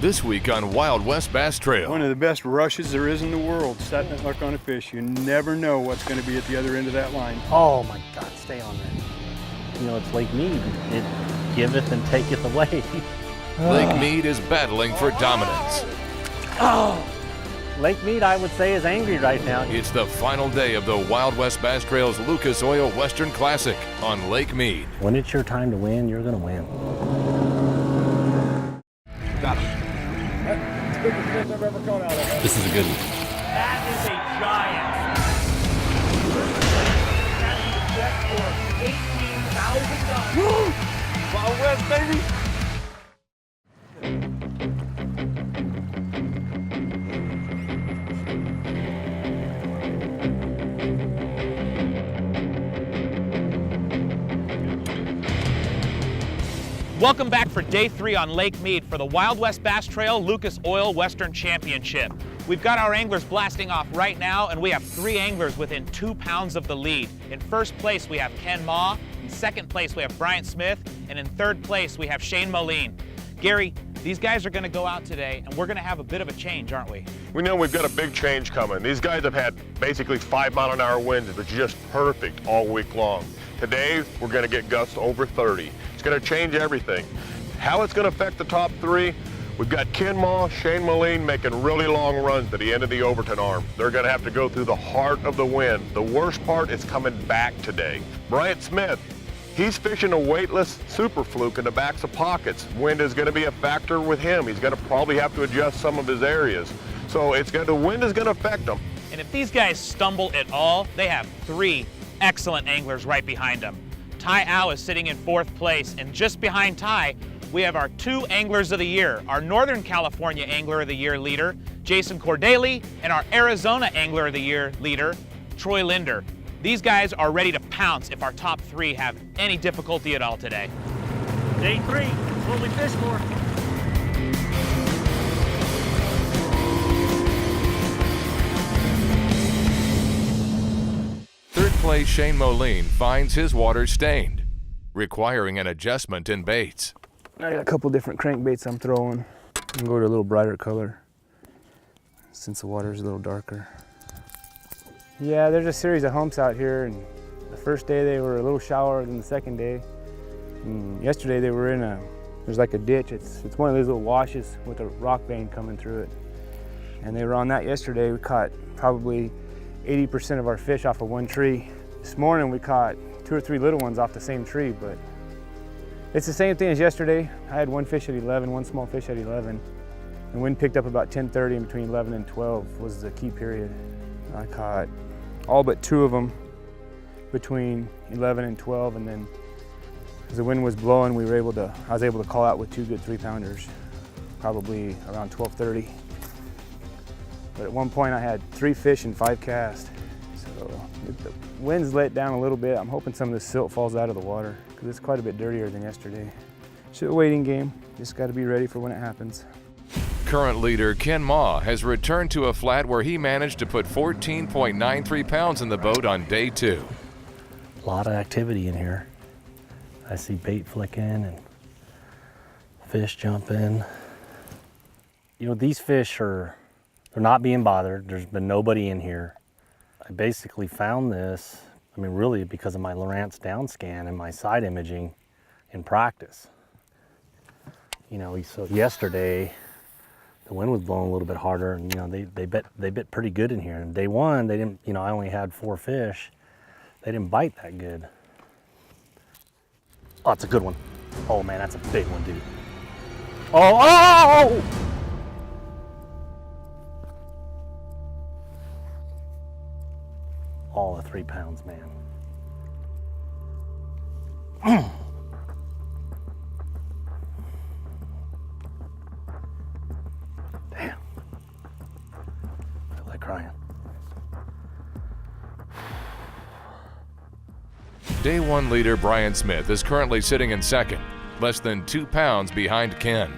This week on Wild West Bass Trail. One of the best rushes there is in the world, setting it hook on a fish. You never know what's going to be at the other end of that line. Oh my God, stay on there. You know, it's Lake Mead. It giveth and taketh away. Lake Mead is battling for dominance. Lake Mead, I would say, is angry right now. It's the final day of the Wild West Bass Trail's Lucas Oil Western Classic on Lake Mead. When it's your time to win, you're going to win. Got him. That's the biggest fish I've ever caught out of. This is a good one. That is a giant. That is set for $18,000. Wild West, baby. Welcome back for day 3 on Lake Mead for the Wild West Bass Trail Lucas Oil Western Championship. We've got our anglers blasting off right now, and we have 3 anglers within 2 pounds of the lead. In first place, we have Ken Ma. In second place, we have Bryant Smith. And in third place, we have Shane Moline. Gary, these guys are going to go out today, and we're going to have a bit of a change, aren't we? We know we've got a big change coming. These guys have had basically 5-mile-an-hour winds. It was just perfect all week long. Today, we're going to get gusts over 30. It's going to change everything. How it's going to affect the top 3, we've got Ken Ma, Shane Moline making really long runs to the end of the Overton arm. They're going to have to go through the heart of the wind. The worst part is coming back today. Bryant Smith, he's fishing a weightless super fluke in the backs of pockets. Wind is going to be a factor with him. He's going to probably have to adjust some of his areas. So the wind is going to affect him. And if these guys stumble at all, they have 3 excellent anglers right behind them. Ty Au is sitting in 4th place, and just behind Ty, we have our 2 Anglers of the Year, our Northern California Angler of the Year leader, Jason Cordaly, and our Arizona Angler of the Year leader, Troy Linder. These guys are ready to pounce if our top 3 have any difficulty at all today. Day 3, that's what we fish for. Third place Shane Moline finds his water stained, requiring an adjustment in baits. I got a couple different crankbaits I'm throwing. I'm gonna go to a little brighter color since the water's a little darker. Yeah, there's a series of humps out here, and the first day they were a little shallower than the second day. And yesterday they were there's like a ditch. It's one of those little washes with a rock vein coming through it. And they were on that yesterday. We caught probably 80% of our fish off of one tree. This morning we caught 2 or 3 little ones off the same tree, but it's the same thing as yesterday. I had 1 fish at 11, 1 small fish at 11. The wind picked up about 10:30, and between 11 and 12 was the key period. I caught all but 2 of them between 11 and 12, and then as the wind was blowing, I was able to call out with 2 good 3-pounders, probably around 12:30. But at one point I had 3 fish and 5 casts. So the wind's let down a little bit. I'm hoping some of this silt falls out of the water because it's quite a bit dirtier than yesterday. It's a waiting game. Just got to be ready for when it happens. Current leader Ken Ma has returned to a flat where he managed to put 14.93 pounds in the boat on day 2. A lot of activity in here. I see bait flicking and fish jumping. You know, these fish they're not being bothered. There's been nobody in here. I basically found this, really because of my Lowrance down scan and my side imaging in practice. You know, so yesterday, the wind was blowing a little bit harder, and they bit pretty good in here. And day 1, they didn't. I only had 4 fish. They didn't bite that good. Oh, that's a good one. Oh man, that's a big one, dude. Oh! All of 3 pounds, man. Damn. I feel like crying. Day 1 leader Bryant Smith is currently sitting in 2nd, less than 2 pounds behind Ken.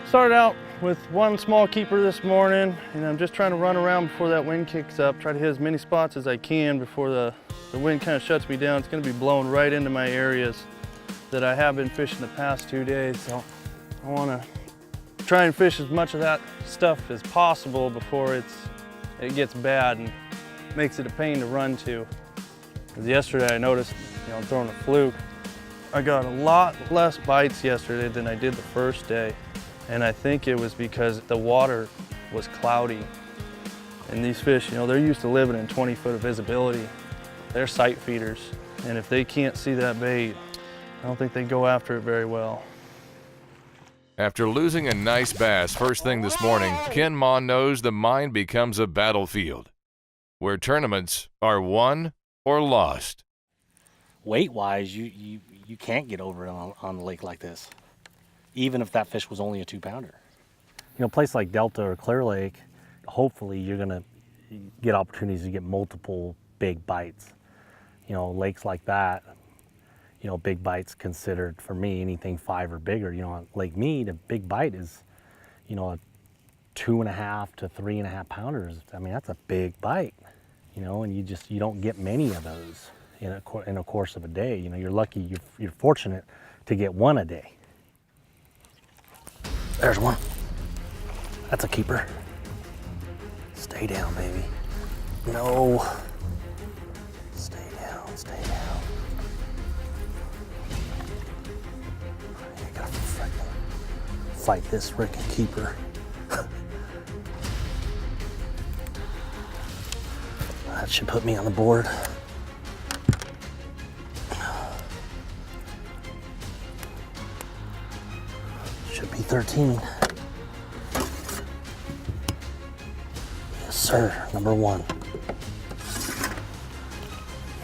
Started out with 1 small keeper this morning, and I'm just trying to run around before that wind kicks up, try to hit as many spots as I can before the wind kind of shuts me down. It's going to be blowing right into my areas. that I have been fishing the past 2 days, so I want to try and fish as much of that stuff as possible before it gets bad and makes it a pain to run to. Because yesterday I noticed, I'm throwing a fluke. I got a lot less bites yesterday than I did the first day. And I think it was because the water was cloudy. And these fish, they're used to living in 20 foot of visibility. They're sight feeders. And if they can't see that bait, I don't think they go after it very well. After losing a nice bass first thing this morning, Ken Ma knows the mine becomes a battlefield where tournaments are won or lost. Weight-wise, you can't get over it on a lake like this, even if that fish was only a 2-pounder. A place like Delta or Clear Lake, hopefully you're gonna get opportunities to get multiple big bites. Lakes like that, big bites considered for me anything 5 or bigger. On Lake Mead, a big bite is, a 2.5 to 3.5 pounders. I mean, that's a big bite, and you don't get many of those in a course of a day. You're lucky, you're fortunate to get one a day. There's one. That's a keeper. Stay down, baby. No. Stay down, stay down. You gotta freaking fight this freaking keeper. That should put me on the board. Should be 13. Yes, sir. Number 1.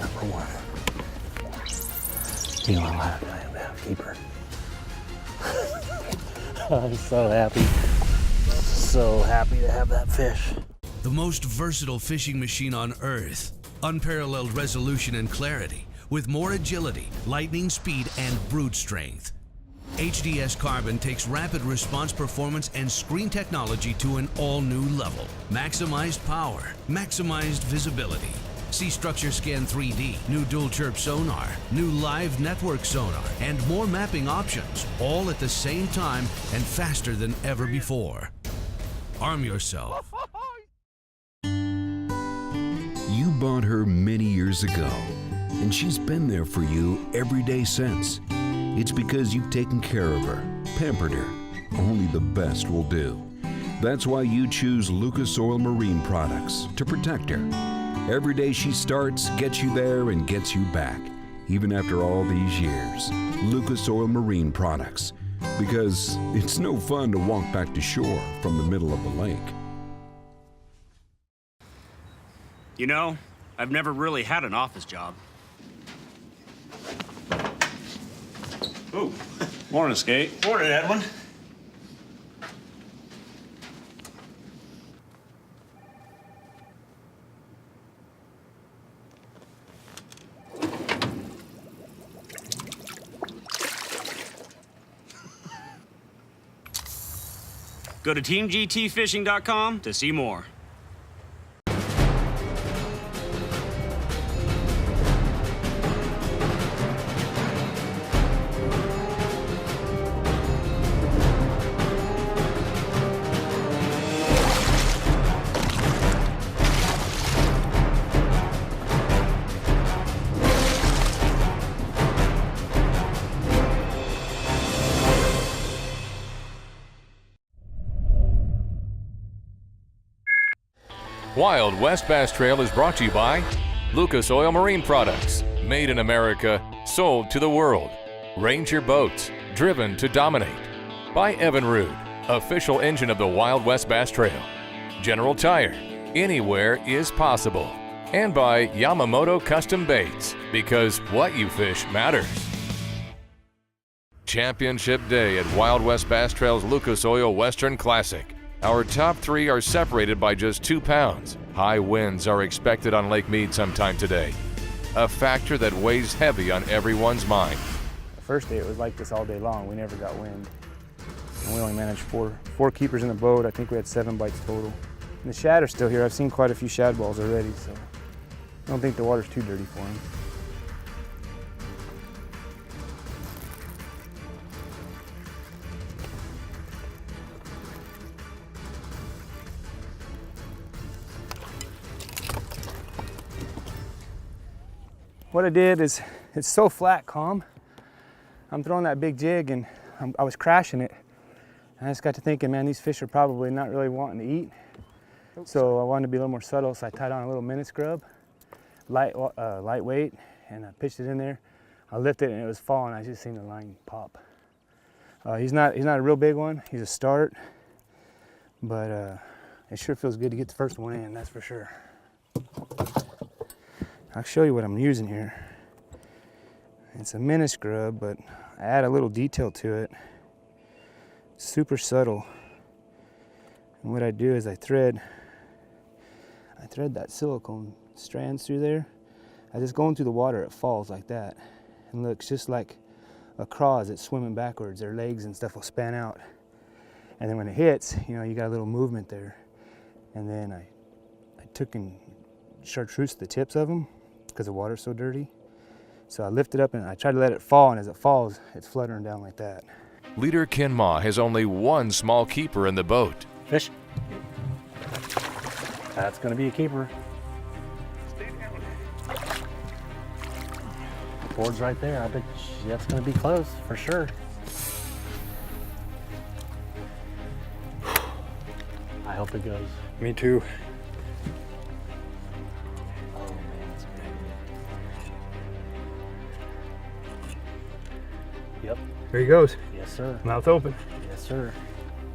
Number 1. I have a keeper. I'm so happy. So happy to have that fish. The most versatile fishing machine on Earth. Unparalleled resolution and clarity, with more agility, lightning speed, and brute strength. HDS Carbon takes rapid response performance and screen technology to an all-new level. Maximized power, maximized visibility. See Structure Scan 3D, new dual chirp sonar, new live network sonar, and more mapping options, all at the same time and faster than ever before. Arm yourself. You bought her many years ago, and she's been there for you every day since. It's because you've taken care of her, pampered her. Only the best will do. That's why you choose Lucas Oil Marine Products to protect her. Every day she starts, gets you there, and gets you back, even after all these years. Lucas Oil Marine Products, because it's no fun to walk back to shore from the middle of the lake. I've never really had an office job. Ooh, morning, Skate. Morning, Edwin. Go to teamgtfishing.com to see more. Wild West Bass Trail is brought to you by Lucas Oil Marine Products, made in America, sold to the world. Ranger Boats, driven to dominate. By Evinrude, official engine of the Wild West Bass Trail. General Tire, anywhere is possible. And by Yamamoto Custom Baits, because what you fish matters. Championship Day at Wild West Bass Trail's Lucas Oil Western Classic. Our top 3 are separated by just 2 pounds. High winds are expected on Lake Mead sometime today, a factor that weighs heavy on everyone's mind. The first day it was like this all day long. We never got wind. And we only managed four keepers in the boat. I think we had 7 bites total. And the shad are still here. I've seen quite a few shad balls already, so I don't think the water's too dirty for them. what I did is, it's so flat calm. I'm throwing that big jig and I was crashing it. And I just got to thinking, man, these fish are probably not really wanting to eat. So I wanted to be a little more subtle, so I tied on a little minute scrub, lightweight, and I pitched it in there. I lifted it and it was falling. I just seen the line pop. He's not a real big one. He's a start, but it sure feels good to get the first one in, that's for sure. I'll show you what I'm using here. It's a minute scrub, but I add a little detail to it. Super subtle. And what I do is I thread that silicone strands through there. I just go into the water, it falls like that. And looks just like a craw as it's swimming backwards. Their legs and stuff will span out. And then when it hits, you know, you got a little movement there. And then I took and chartreused the tips of them because the water's so dirty. So I lift it up and I try to let it fall, and as it falls, it's fluttering down like that. Leader Ken Ma has only one small keeper in the boat. Fish. That's gonna be a keeper. Board's right there. I bet that's gonna be close for sure. I hope it goes. Me too. Oh man, it's big. Yep. There he goes. Yes, sir. Mouth open. Yes, sir.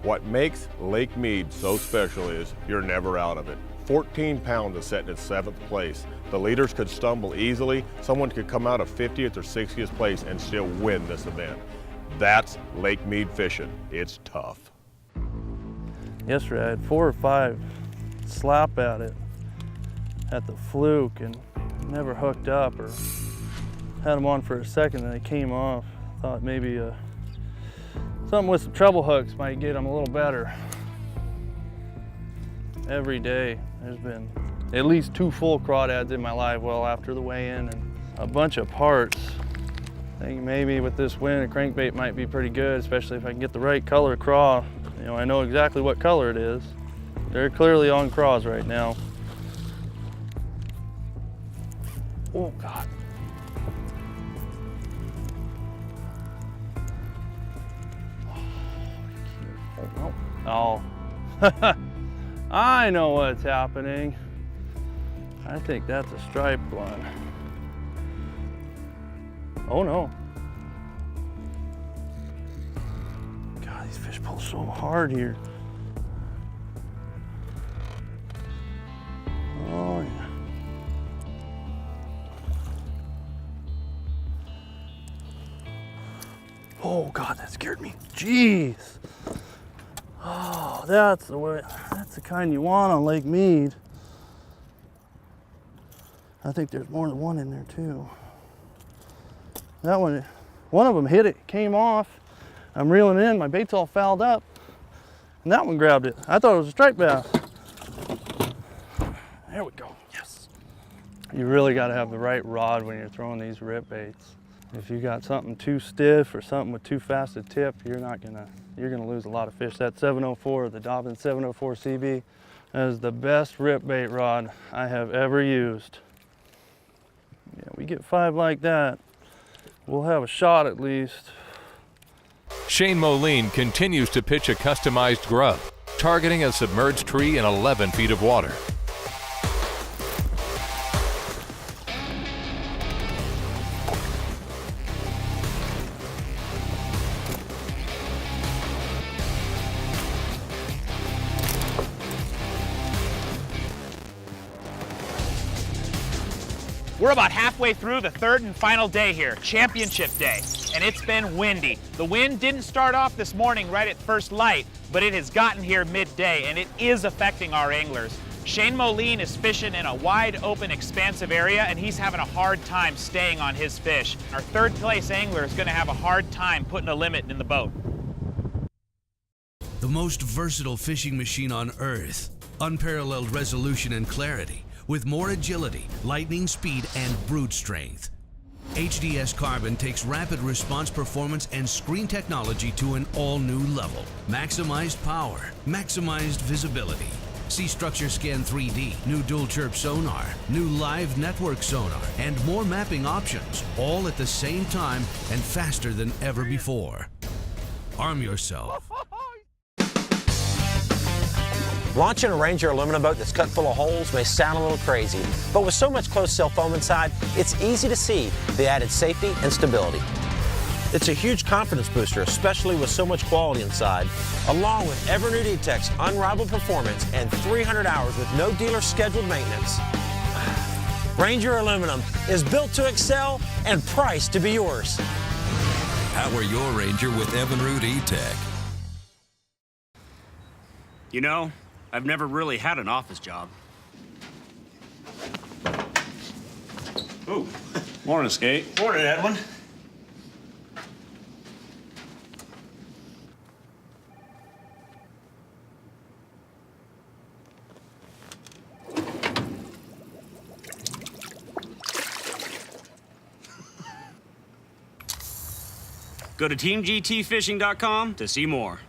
What makes Lake Mead so special is you're never out of it. 14 pounds is set in 7th place. The leaders could stumble easily. Someone could come out of 50th or 60th place and still win this event. That's Lake Mead fishing. It's tough. Yesterday I had 4 or 5 slap at it at the fluke and never hooked up, or had them on for a second and they came off. Thought maybe something with some treble hooks might get them a little better. Every day there's been at least 2 full crawdads in my live well after the weigh-in and a bunch of parts. I think maybe with this wind a crankbait might be pretty good, especially if I can get the right color craw. You know, I know exactly what color it is. They're clearly on craws right now. Oh God. Oh. I know what's happening. I think that's a striped one. Oh no. God, these fish pull so hard here. Oh yeah. Oh God, that scared me. Jeez. Oh, that's the kind you want on Lake Mead. I think there's more than one in there too. That one of them hit it, came off. I'm reeling in, my bait's all fouled up. And that one grabbed it. I thought it was a striped bass. There we go, yes. You really gotta have the right rod when you're throwing these rip baits. If you got something too stiff or something with too fast a tip, you're gonna lose a lot of fish. That 704, the Dobbin 704 CB, that is the best rip bait rod I have ever used. Yeah, we get 5 like that, we'll have a shot at least. Shane Moline continues to pitch a customized grub, targeting a submerged tree in 11 feet of water. We're about halfway through the 3rd and final day here, championship day, and it's been windy. The wind didn't start off this morning right at first light, but it has gotten here midday, and it is affecting our anglers. Shane Moline is fishing in a wide open, expansive area, and he's having a hard time staying on his fish. Our 3rd place angler is gonna have a hard time putting a limit in the boat. The most versatile fishing machine on earth, unparalleled resolution and clarity, with more agility, lightning speed, and brute strength. HDS Carbon takes rapid response performance and screen technology to an all-new level. Maximized power, maximized visibility, See Structure Scan 3D, new dual chirp sonar, new live network sonar, and more mapping options, all at the same time and faster than ever before. Arm yourself. Launching a Ranger aluminum boat that's cut full of holes may sound a little crazy, but with so much closed-sail foam inside, it's easy to see the added safety and stability. It's a huge confidence booster, especially with so much quality inside, along with ever-new D-Tech's unrivaled performance and 300 hours with no dealer scheduled maintenance. Ranger aluminum is built to excel and priced to be yours. Power your Ranger with Evinrude E-Tech. You know, I've never really had an office job. Ooh, morning, Skate. Morning, Edwin. Go to teamgtfishing.com to see more.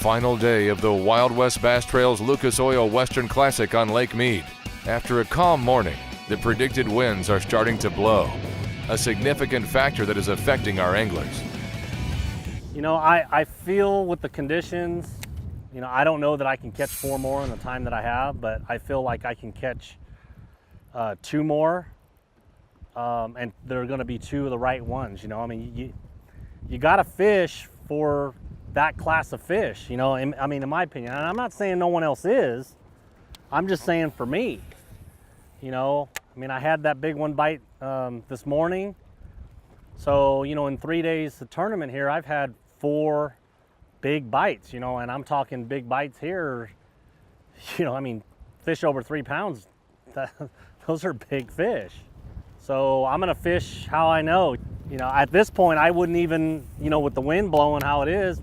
Final day of the Wild West Bass Trail's Lucas Oil Western Classic on Lake Mead. After a calm morning, the predicted winds are starting to blow, a significant factor that is affecting our anglers. You know, I feel with the conditions, you know, I don't know that I can catch 4 more in the time that I have, but I feel like I can catch 2 more, and they're going to be 2 of the right ones. You know, I mean, you got to fish for that class of fish, you know. I mean, in my opinion, and I'm not saying no one else is, I'm just saying for me, you know. I mean, I had that big one bite this morning, so, you know, in 3 days of tournament here, I've had 4 big bites, you know, and I'm talking big bites here, you know, I mean, fish over 3 pounds, those are big fish. So I'm gonna fish how I know. You know, at this point, I wouldn't even, you know, with the wind blowing how it is,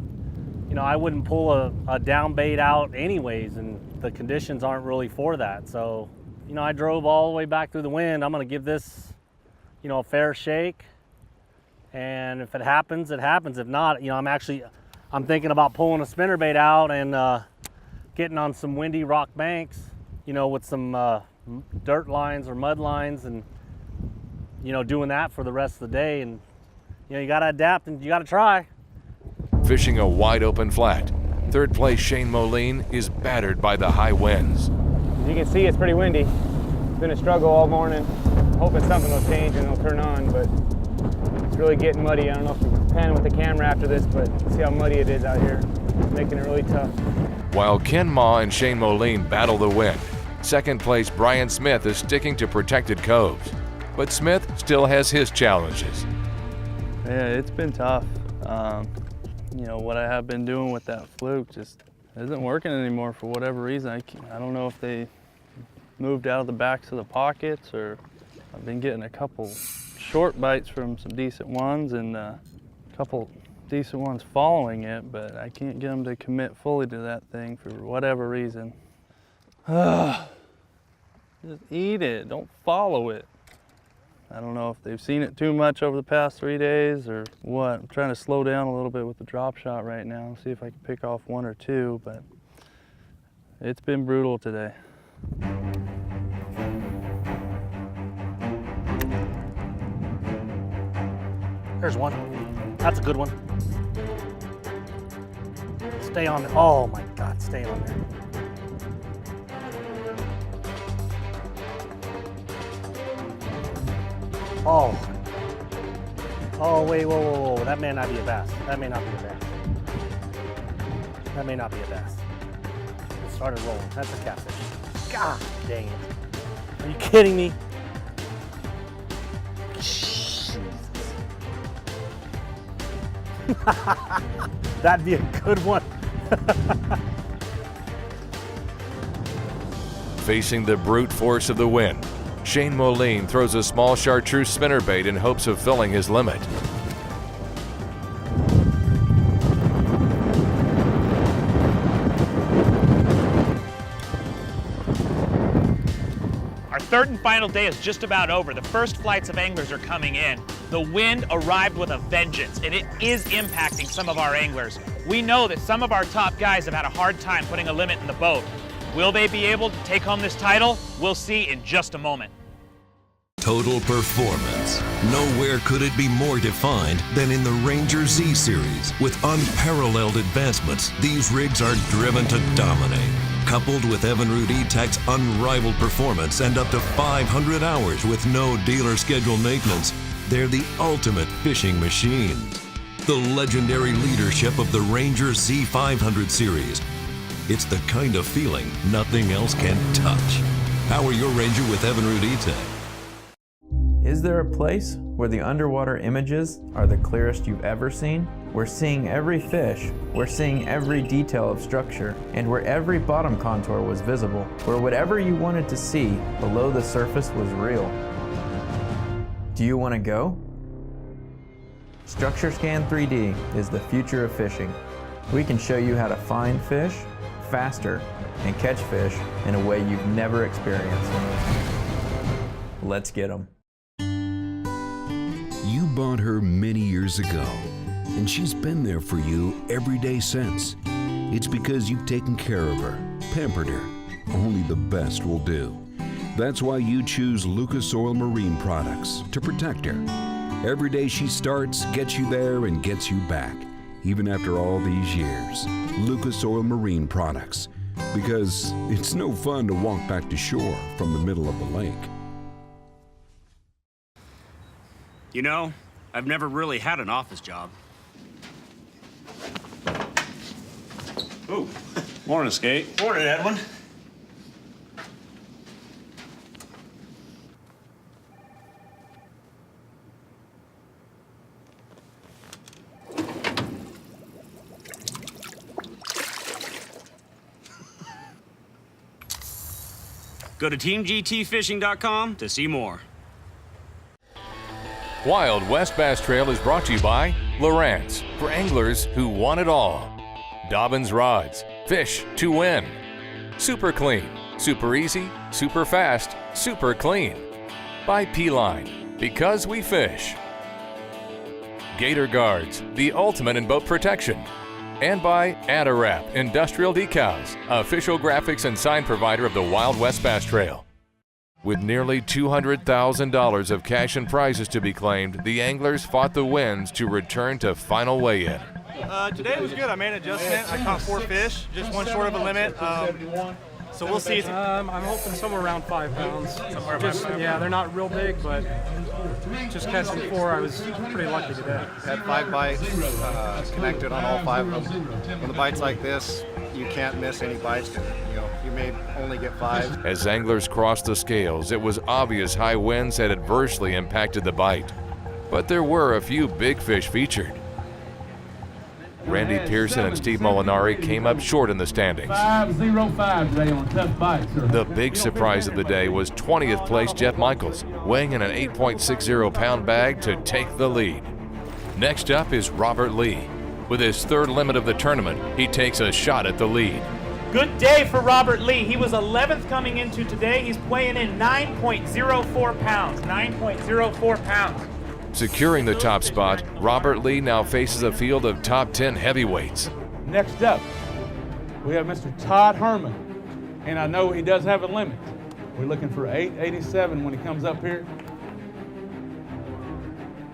you know, I wouldn't pull a down bait out anyways, and the conditions aren't really for that. So, you know, I drove all the way back through the wind. I'm gonna give this, you know, a fair shake. And if it happens, it happens. If not, you know, I'm thinking about pulling a spinnerbait out and getting on some windy rock banks, you know, with some dirt lines or mud lines, and, you know, doing that for the rest of the day. And, you know, you gotta adapt and you gotta try. Fishing a wide open flat, 3rd place Shane Moline is battered by the high winds. As you can see, it's pretty windy. It's been a struggle all morning. Hoping something will change and it'll turn on, but it's really getting muddy. I don't know if we can pan with the camera after this, but see how muddy it is out here. It's making it really tough. While Ken Ma and Shane Moline battle the wind, 2nd place Brian Smith is sticking to protected coves. But Smith still has his challenges. Yeah, it's been tough. You know, what I have been doing with that fluke just isn't working anymore for whatever reason. I don't know if they moved out of the backs of the pockets, or I've been getting a couple short bites from some decent ones and a couple decent ones following it, but I can't get them to commit fully to that thing for whatever reason. Just eat it, don't follow it. I don't know if they've seen it too much over the past 3 days or what. I'm trying to slow down a little bit with the drop shot right now, see if I can pick off 1 or 2, but it's been brutal today. There's one. That's a good one. Stay on there. Oh my God, stay on there. Oh. Oh, wait, whoa. That may not be a bass. That may not be a bass. That may not be a bass. It started rolling. That's a catfish. God dang it. Are you kidding me? Jesus. That'd be a good one. Facing the brute force of the wind, Shane Moline throws a small chartreuse spinnerbait in hopes of filling his limit. Our third and final day is just about over. The first flights of anglers are coming in. The wind arrived with a vengeance, and it is impacting some of our anglers. We know that some of our top guys have had a hard time putting a limit in the boat. Will they be able to take home this title? We'll see in just a moment. Total performance. Nowhere could it be more defined than in the Ranger Z series. With unparalleled advancements, these rigs are driven to dominate. Coupled with Evinrude E-Tech's unrivaled performance and up to 500 hours with no dealer scheduled maintenance, they're the ultimate fishing machines. The legendary leadership of the Ranger Z500 series. It's the kind of feeling nothing else can touch. Power your Ranger with Evinrude E-Tech. Is there a place where the underwater images are the clearest you've ever seen? We're seeing every fish, we're seeing every detail of structure, and where every bottom contour was visible, where whatever you wanted to see below the surface was real. Do you want to go? Structure Scan 3D is the future of fishing. We can show you how to find fish faster and catch fish in a way you've never experienced. Let's get them. You bought her many years ago, and she's been there for you every day since. It's because you've taken care of her, pampered her. Only the best will do. That's why you choose Lucas Oil Marine Products to protect her. Every day she starts, gets you there, and gets you back, even after all these years. Lucas Oil Marine Products, because it's no fun to walk back to shore from the middle of the lake. You know, I've never really had an office job. Ooh, morning, Skate. Morning, Edwin. Go to teamgtfishing.com to see more. Wild West Bass Trail is brought to you by Lowrance, for anglers who want it all. Dobbins Rods, fish to win. Super Clean, super easy, super fast, super clean. By P-Line, because we fish. Gator Guards, the ultimate in boat protection. And by Adirap Industrial Decals, official graphics and sign provider of the Wild West Bass Trail. With nearly $200,000 of cash and prizes to be claimed, the anglers fought the winds to return to final weigh-in. Today was good. I made an adjustment. I caught 4 fish, just one short of a limit. So we'll see. I'm hoping somewhere around 5 pounds. Yeah, they're not real big, but just catching 4, I was pretty lucky today. Had 5 bites, connected on all 5 of them. When the bites like this, you can't miss any bites. You may only get 5. As anglers crossed the scales, it was obvious high winds had adversely impacted the bite. But there were a few big fish featured. Randy Pearson and Steve Molinari came up short in the standings. 505 today on tough bites, sir. The big surprise of the day was 20th place Jeff Michaels, weighing in an 8.60-pound bag to take the lead. Next up is Robert Lee. With his 3rd limit of the tournament, he takes a shot at the lead. Good day for Robert Lee. He was 11th coming into today. He's weighing in 9.04 pounds. 9.04 pounds. Securing the top spot, Robert Lee now faces a field of top 10 heavyweights. Next up, we have Mr. Todd Herman, and I know he does have a limit. We're looking for 887 when he comes up here.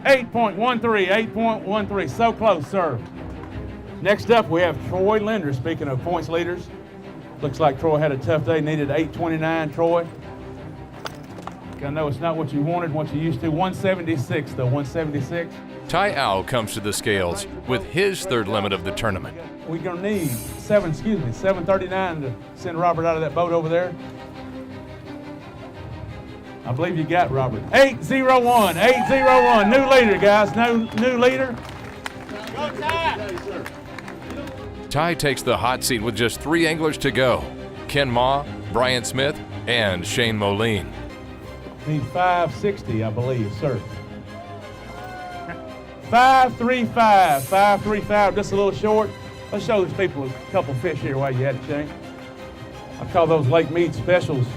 8.13, 8.13, so close, sir. Next up, we have Troy Linder, speaking of points leaders. Looks like Troy had a tough day, needed 829, Troy. I know it's not what you wanted, what you used to. 176, though, 176. Ty Owl comes to the scales with his 3rd limit of the tournament. We're gonna need 739 to send Robert out of that boat over there. I believe you got Robert. 801, 801, new leader, guys, new leader. Ty takes the hot seat with just 3 anglers to go. Ken Ma, Brian Smith, and Shane Moline. Need 560, I believe, sir. 535, 535, just a little short. Let's show these people a couple fish here while you had it, Shane. I call those Lake Mead specials.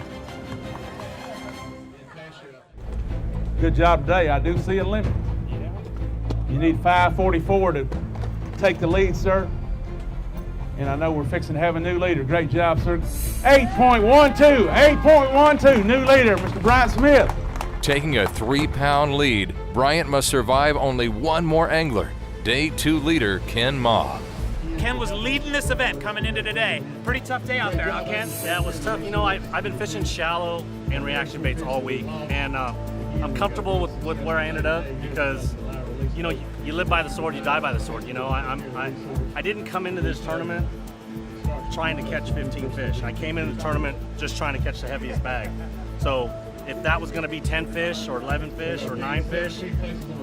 Good job today. I do see a limit. You need 544 to take the lead, sir. And I know we're fixing to have a new leader. Great job, sir. 8.12, 8.12, new leader, Mr. Brian Smith. Taking a 3-pound lead, Bryant must survive only one more angler. Day 2 leader, Ken Ma. Ken was leading this event coming into today. Pretty tough day out there, huh, Ken? Yeah, it was tough. You know, I've been fishing shallow and reaction baits all week, and I'm comfortable with where I ended up because, you know, you live by the sword, you die by the sword. You know, I didn't come into this tournament trying to catch 15 fish. I came into the tournament just trying to catch the heaviest bag. So if that was going to be 10 fish or 11 fish or 9 fish,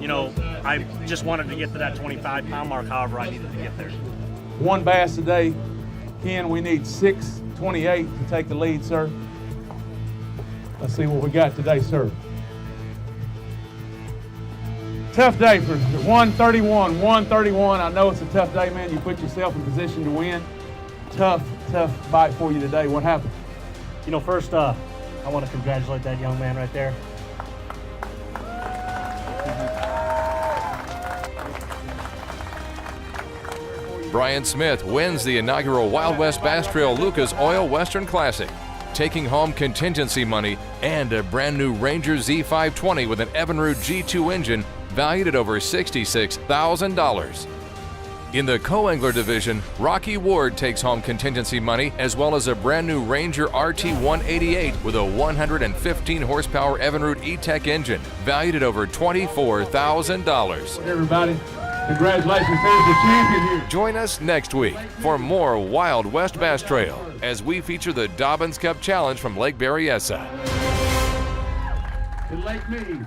you know, I just wanted to get to that 25-pound mark however I needed to get there. 1 bass today. Ken, we need 628 to take the lead, sir. Let's see what we got today, sir. Tough day for 131, 131. I know it's a tough day, man. You put yourself in position to win. Tough bite for you today. What happened? You know, first, I want to congratulate that young man right there. Brian Smith wins the inaugural Wild West Bass Trail Lucas Oil Western Classic, taking home contingency money and a brand new Ranger Z520 with an Evinrude G2 engine valued at over $66,000. In the co-angler division, Rocky Ward takes home contingency money as well as a brand new Ranger RT188 with a 115 horsepower Evinrude E-Tech engine valued at over $24,000. Everybody, congratulations, there's the champion here. Join us next week for more Wild West Bass Trail as we feature the Dobbins Cup Challenge from Lake Berryessa. In Lake Mead.